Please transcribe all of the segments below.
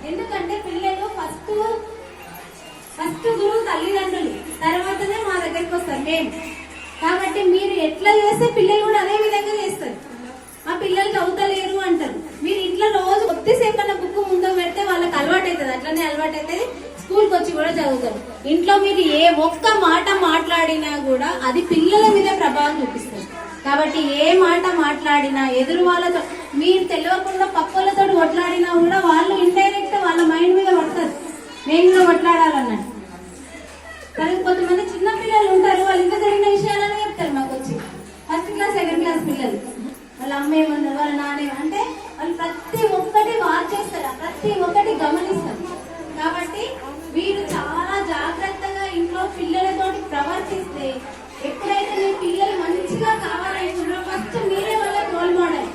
ఎందుకంటే పిల్లలు ఫస్ట్ గురువు తల్లిదండ్రులు, తర్వాతనే మా దగ్గరికి వస్తారు మేము. కాబట్టి మీరు ఎట్లా చేస్తే పిల్లలు కూడా అదే విధంగా చేస్తారు. ఆ పిల్లలు చదువుతలేరు అంటారు, మీరు ఇంట్లో రోజు కొద్దిసేపు అన్న బుక్ ముందు పెడితే వాళ్ళకి అలవాటు అవుతుంది. అట్లనే అలవాటు అవుతుంది, స్కూల్కి వచ్చి కూడా చదువుతారు. ఇంట్లో మీరు ఏ ఒక్క మాట మాట్లాడినా కూడా అది పిల్లల మీద ప్రభావం చూపిస్తుంది. కాబట్టి ఏ మాట మాట్లాడినా ఎదురు వాళ్ళతో మీరు తెలియకుండా పక్కలతో కొట్లాడినా కూడా వాళ్ళు ఇండైరెక్ట్ వాళ్ళ మైండ్ మీద పడతారు, నేను కూడా కొట్లాడాలన్నట్టు. కానీ కొంతమంది చిన్న పిల్లలు ఉంటారు, వాళ్ళు ఇంకా జరిగిన విషయాలనే చెప్తారు మాకు వచ్చి. ఫస్ట్ క్లాస్ సెకండ్ క్లాస్ పిల్లలు వాళ్ళ అమ్మ ఏమన్నారు, వాళ్ళ నాన్న అంటే వాళ్ళు ప్రతి ఒక్కటి వాచ్ చేస్తారు, ప్రతి ఒక్కటి గమనిస్తారు. కాబట్టి మీరు చాలా జాగ్రత్తగా ఇంట్లో పిల్లలతో ప్రవర్తిస్తే, ఎప్పుడైతే మీ పిల్లలు మంచిగా కావాలనుకుంటారో ఫస్ట్ మీరే వాళ్ళకి రోల్ మోడల్.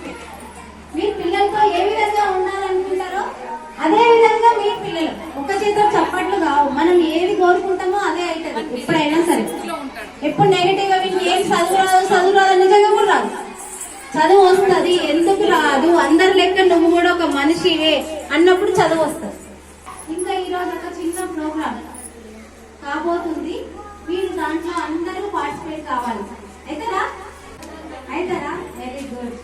మీరు పిల్లలతో ఏ విధంగా ఉండాలనుకుంటారో అదే విధంగా మీ పిల్లలు ఒక చేతితో చప్పట్లు కావు. మనం ఏది కోరుకుంటామో అదే అవుతుంది ఎప్పుడైనా సరే. ఎప్పుడు నెగిటివ్ గా ఏం చదువు రాదు నిజంగా కూడా రాదు. చదువు వస్తుంది, ఎందుకు రాదు, అందరి లెక్క నువ్వు కూడా ఒక మనిషివే అన్నప్పుడు చదువు వస్తుంది. ఇంకా ఈరోజు ఒక చిన్న ప్రోగ్రామ్ కాబోతుంది, మీరు దాంట్లో అందరూ పార్టిసిపేట్ కావాలి. అవుతారా? Very good.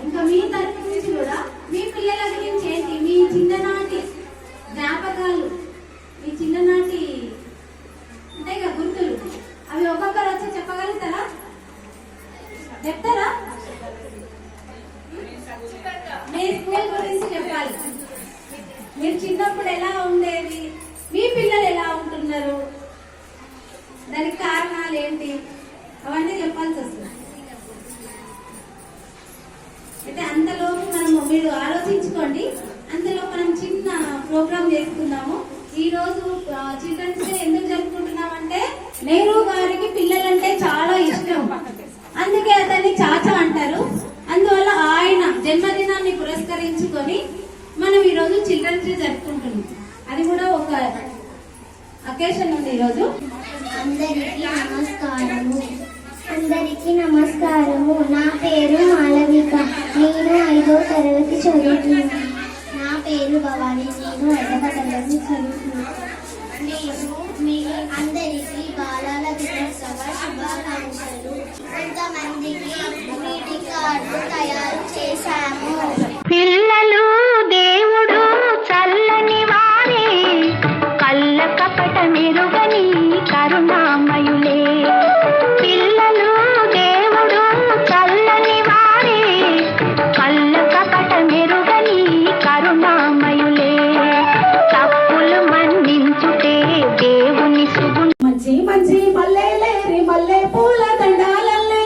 ఇంకా మీ తరఫు నుంచి కూడా మీ పిల్లల గురించి ఏంటి, మీ చిన్ననాటి జ్ఞాపకాలు, మీ చిన్ననాటి ఉంటాయి కదా గుర్తులు, అవి ఒక్కొక్కరు వచ్చి చెప్పగలుగుతారా? చెప్తారా? మీ స్కూల్ గురించి చెప్పాలి. మీరు చిన్నప్పుడు ఎలా ఉండేది, మీ పిల్లలు ఎలా ఉంటున్నారు, దానికి కారణాలు ఏంటి, అవన్నీ చెప్పాల్సి వస్తుంది. అయితే అంతలో మీరు ఆలోచించుకోండి. అందులో మనం చిన్న ప్రోగ్రామ్ చేసుకుందాము. ఈ రోజు చిల్డ్రన్స్ డే ఎందుకు జరుపుకుంటున్నామంటే, నెహ్రూ గారికి పిల్లలంటే చాలా ఇష్టం, అందుకే అతన్ని చాచా అంటారు. అందువల్ల ఆయన జన్మదినాన్ని పురస్కరించుకొని మనం ఈరోజు చిల్డ్రన్స్ డే జరుపుకుంటున్నాం. అది కూడా ఒక అకేషన్ ఉంది ఈరోజు. అందరికీ నమస్కారము. నా పేరు మాలవిక, నేను 5వ తరగతి చదువుతున్నాను. నా పేరు భవాని, నేను 5వ తరగతి చదువుతున్నాను. నేను మీ అందరికీ బాలల దినోత్సవ శుభాకాంక్షలు. కొంతమందికి గ్రీటింగ్ కార్డు తయారు చేశాము. పిల్లలు దేవుడు చల్లని వారే, కళ్ళ కపట మెరుగని కరుణామయులే. పిల్లలు దేవుడు చల్లని వారే, కళ్ళ కపట మెరుగని కరుణామయులే. తప్పులు మన్నించుటే దేవుని సుగు. మంచి మంచి మల్లెలేరి మల్లె పూల దండాలల్లే,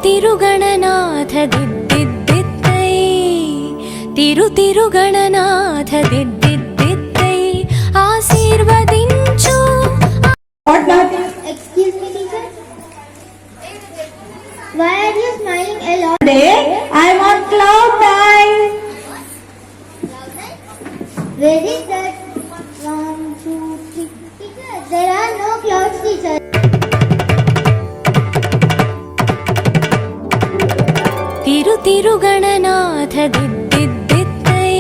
తిరుగణనాథ దిద్దిద్దిద్దై తిరుగణనాథ దిద్దిద్దిద్దై ఆశీర్వదించు. Excuse me, teacher. Why are you smiling a lot? Today I want cloud nine. Where is that? 1, 2, 3. Teacher, there are no clouds, teacher. తిరుగణనాథ దిద్దిద్దిద్దై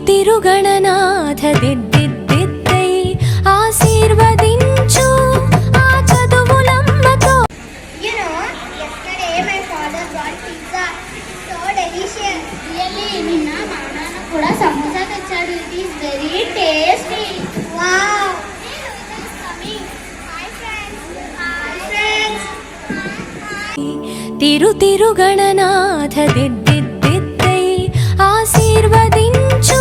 తిరుగణనాథ దిద్దిద్దిద్దై ఆశీర్వదించు ఆ చదువులమ్మతో. You know, yesterday my father brought pizza. So delicious. Really, నిన్న మా నాన్న కూడా సమోసా తెచ్చాడు. It is very tasty. Wow. Coming. Hi friends. Hi friends. తిరుగణనాథ దిద్దిద్దిద్దై ఆశీర్వదించు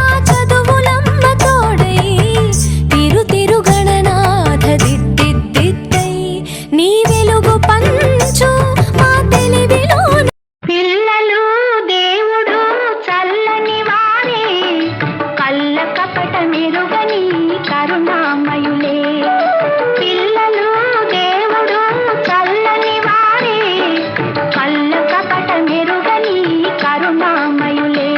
ఆ చదువులమ్మ తోడై. తిరుగణనాథ దిద్దిద్దిద్దై నీ వెలుగు పంచు మా తెలివిలో. పిల్లలు దేవుడు చల్లని వారే కళ్ళ కపట మెరుగని కరుణామయులే. పిల్లలు దేవుడు చల్లని వారే కళ్ళ కపట మెరుగని కరుణామయులే.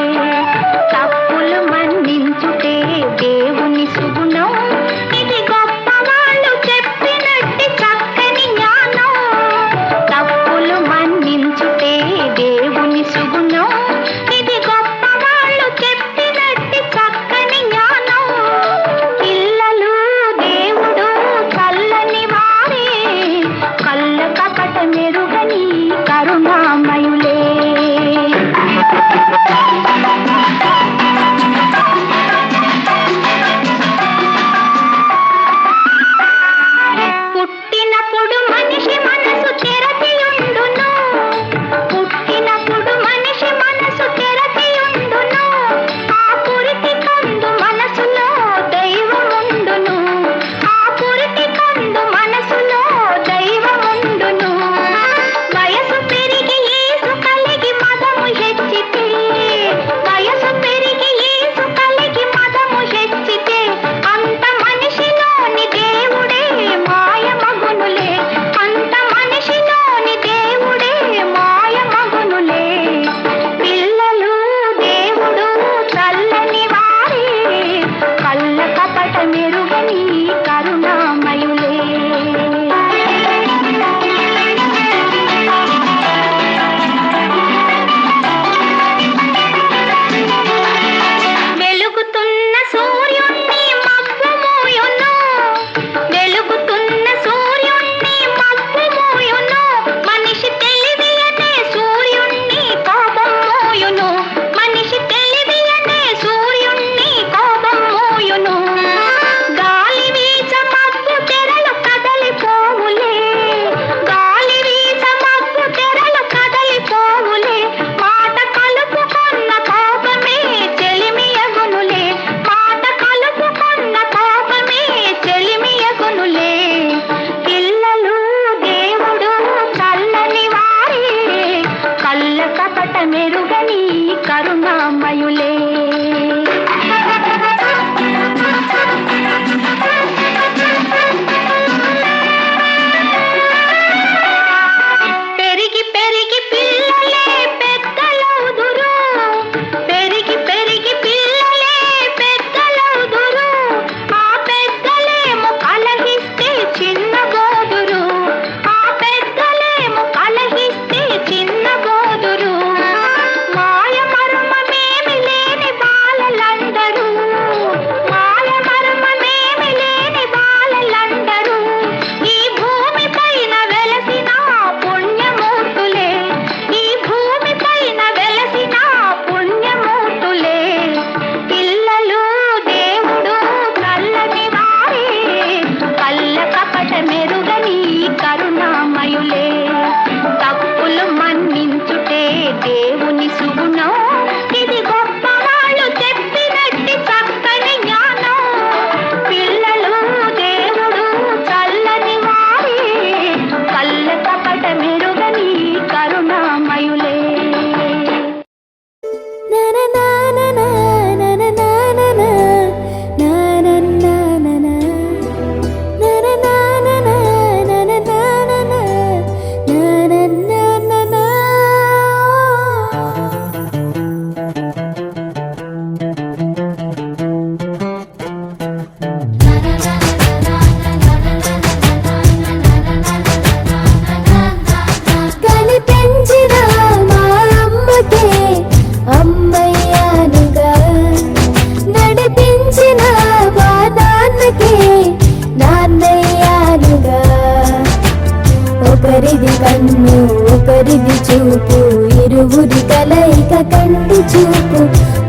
ఒకరిది కన్ను ఒకరిది చూపు, ఇరువురి కలయిక కంటి చూపు.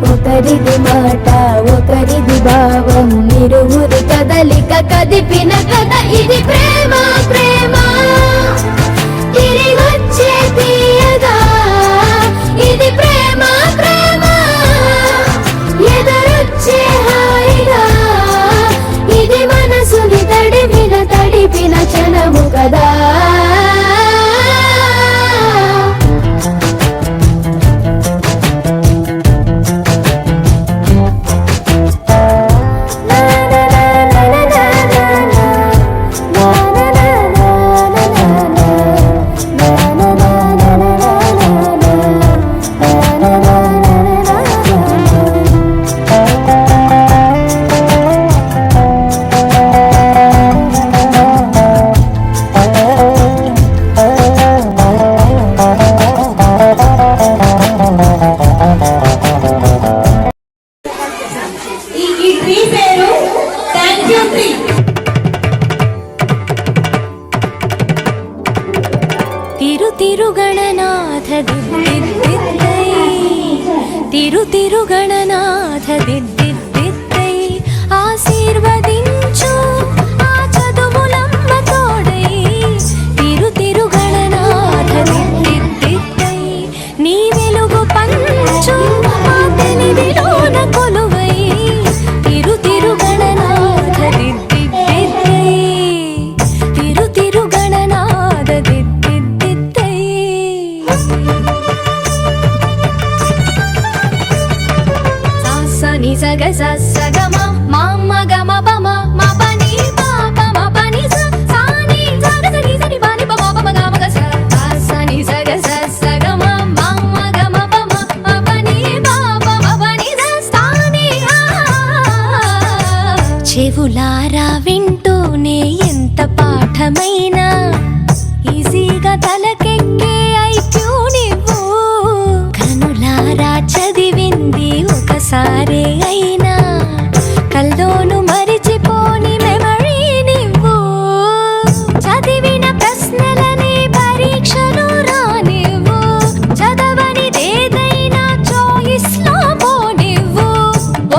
ఒకరిది మాట ఒకరిది భావం, ఇరువురి కదలిక కదిపిన కథ ఇది ప్రేమ. ప్రేమ తిరిగొచ్చే తీయగా, ఇది ప్రేమ. ప్రేమ ఎదరొచ్చే హాయిగా, ఇది మనసుని తడిపిన క్షణము కదా. ఈ ట్రీ పేరు థ్యాంక్ యూ ట్రీ. తిరుగణనాథ దిద్దిద్దై, తిరుగణనాథ దిద్దిద్దై, ఆశీర్వదించు ఆ చదువులమ్మ తోడై. తిరుగణనాథ దిద్దిద్దై, నీ వెలుగు పంచు ఆ తెలివిలోన కొలువై. తిరుగణనాథ దిద్దిద్దై, తిరుగణనాథ దిద్దిద్దై. సాసని సగ సగమ మామ గమ పమ మా పని పాప మా పని సాని సగ సని సని పని పమ పమ గమ గ సాసని సగ సగమ మామ గమ పమ మా పని పాప మా పని సాని. చెవులారా వింటూనే ఎంత పాఠమైనా ఈజీగా తలకెక్కే ఐక్యూ నువ్వు. కనులారా చదివింది ఒకసారే అయినా కల్లోను మరిచిపోని మెమరీ నువ్వు. చదివిన ప్రశ్నలని పరీక్షలు రానివ్వు, చదవనిదేదైనా చాయిస్ లో పోనివ్వు.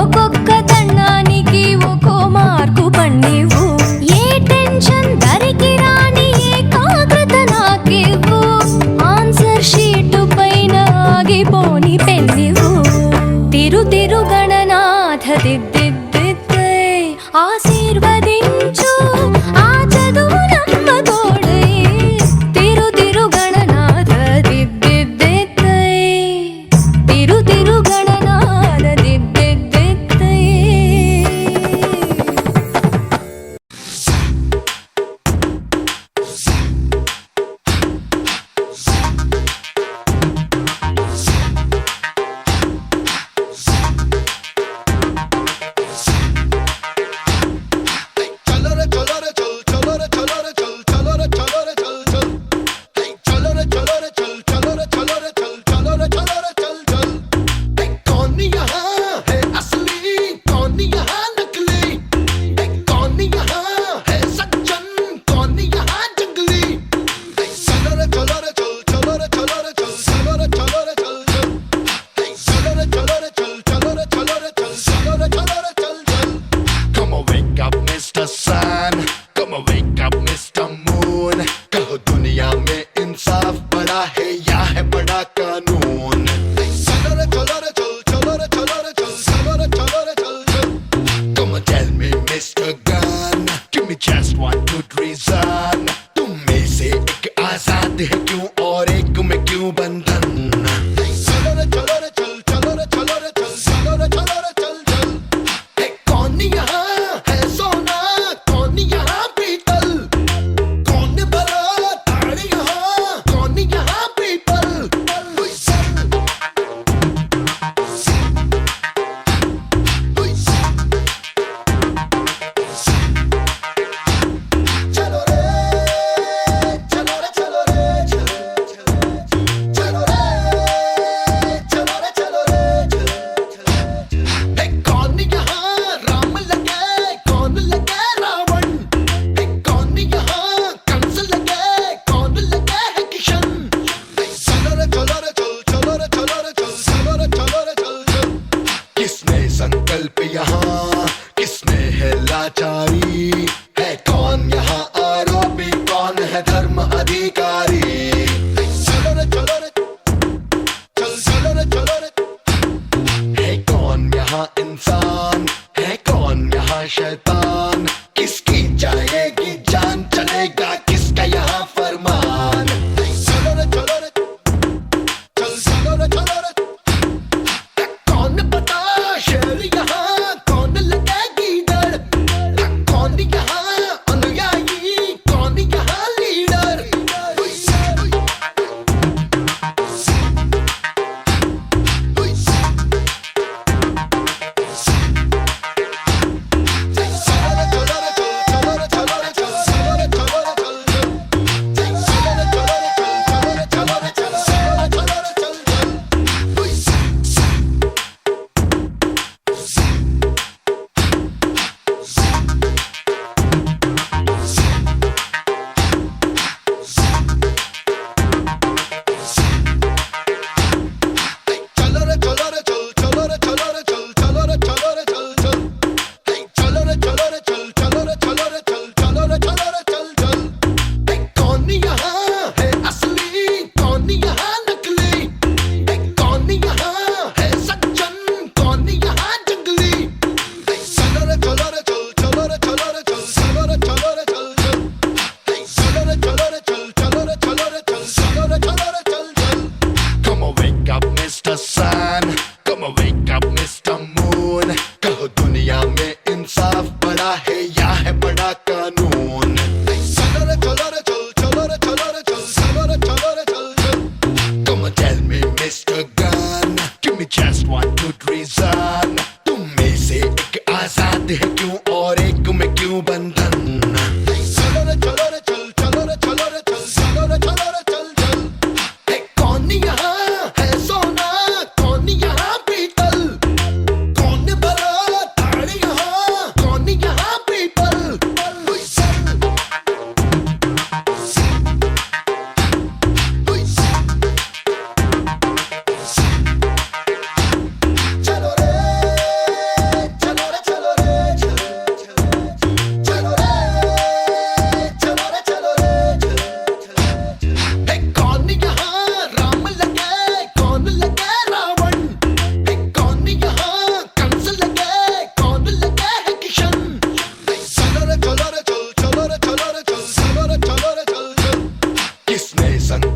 ఒక్కొక్క దండానికి ఒక్కో మార్కు పన్నివ్వు. ఏ టెన్షన్ దరికి రాని ఏకాగ్రత నాకివ్వు. ఆన్సర్ షీటు పైన ఆగిపోని పెన్నివ్వు. తిరుగణనాథ దిద్దిద్దై, ఆశీర్వదించు ఆ చదువులమ్మ తోడై. తిరుగణనాథ దిద్దిద్దై, తిరుగణనాథ దిద్దిద్దై.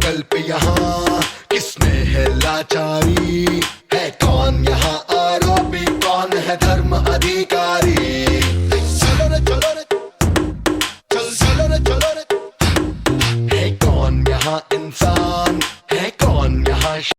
विकल्प यहाँ किसमें है लाचारी